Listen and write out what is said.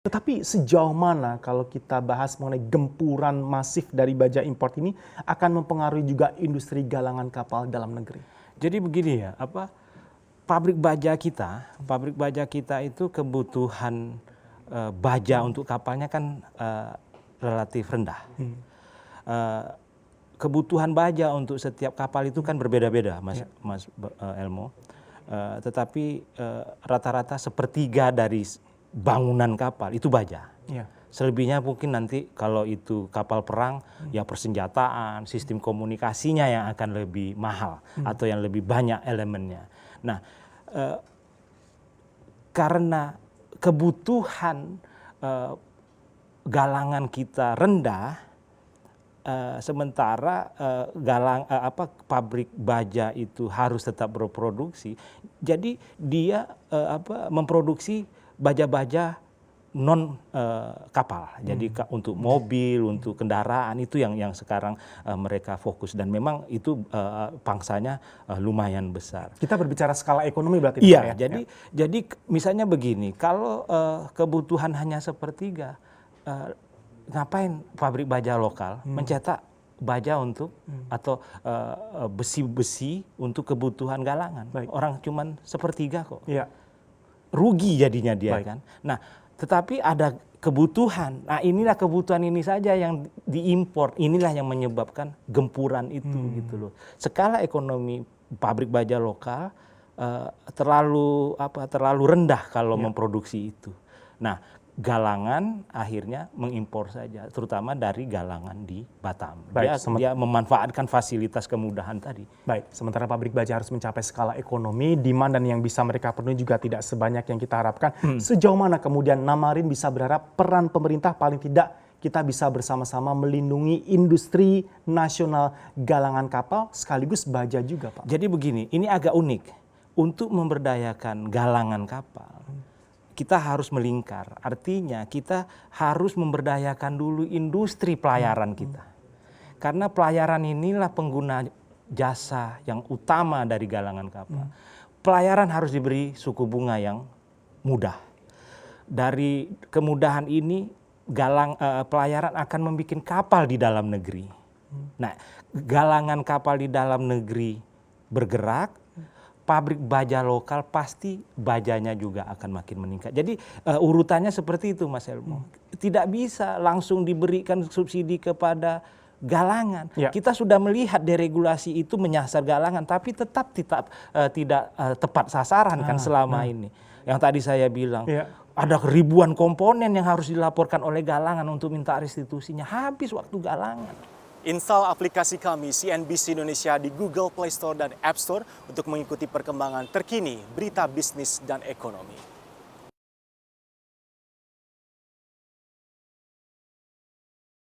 Tetapi sejauh mana kalau kita bahas mengenai gempuran masif dari baja import ini akan mempengaruhi juga industri galangan kapal dalam negeri? Jadi begini ya, pabrik baja kita itu kebutuhan baja untuk kapalnya kan relatif rendah. Kebutuhan baja untuk setiap kapal itu kan berbeda-beda, Mas Elmo. Tetapi rata-rata sepertiga dari bangunan kapal itu baja. Selebihnya mungkin nanti kalau itu kapal perang, ya persenjataan, sistem komunikasinya yang akan lebih mahal atau yang lebih banyak elemennya. Nah, karena kebutuhan galangan kita rendah, sementara pabrik baja itu harus tetap berproduksi, jadi dia memproduksi baja-baja non kapal. Jadi untuk mobil, untuk kendaraan itu yang sekarang mereka fokus, dan memang itu pangsanya lumayan besar. Kita berbicara skala ekonomi berarti. Iya, jadi misalnya begini, kalau kebutuhan hanya sepertiga, ngapain pabrik baja lokal mencetak baja untuk atau besi-besi untuk kebutuhan galangan? Orang cuman sepertiga kok. Rugi jadinya dia kan. Nah, tetapi ada kebutuhan. Nah, inilah kebutuhan ini saja yang diimpor. Inilah yang menyebabkan gempuran itu gitu loh. Skala ekonomi pabrik baja lokal terlalu rendah kalau memproduksi itu. Nah, galangan akhirnya mengimpor saja, terutama dari galangan di Batam. Dia memanfaatkan fasilitas kemudahan tadi. Baik, sementara pabrik baja harus mencapai skala ekonomi, demand dan yang bisa mereka penuhi juga tidak sebanyak yang kita harapkan. Sejauh mana kemudian Namarin bisa berharap peran pemerintah paling tidak kita bisa bersama-sama melindungi industri nasional galangan kapal sekaligus baja juga, Pak? Jadi begini, ini agak unik. Untuk memberdayakan galangan kapal, kita harus melingkar. Artinya kita harus memberdayakan dulu industri pelayaran kita. Karena pelayaran inilah pengguna jasa yang utama dari galangan kapal. Pelayaran harus diberi suku bunga yang mudah. Dari kemudahan ini pelayaran akan membuat kapal di dalam negeri. Nah, galangan kapal di dalam negeri bergerak, pabrik baja lokal pasti bajanya juga akan makin meningkat. Jadi urutannya seperti itu, Mas Elmo. Tidak bisa langsung diberikan subsidi kepada galangan. Kita sudah melihat deregulasi itu menyasar galangan, tapi tetap tidak tepat sasaran kan selama ini. Yang tadi saya bilang, ada ribuan komponen yang harus dilaporkan oleh galangan untuk minta restitusinya. Habis waktu galangan. Install aplikasi kami CNBC Indonesia di Google Play Store dan App Store untuk mengikuti perkembangan terkini berita bisnis dan ekonomi.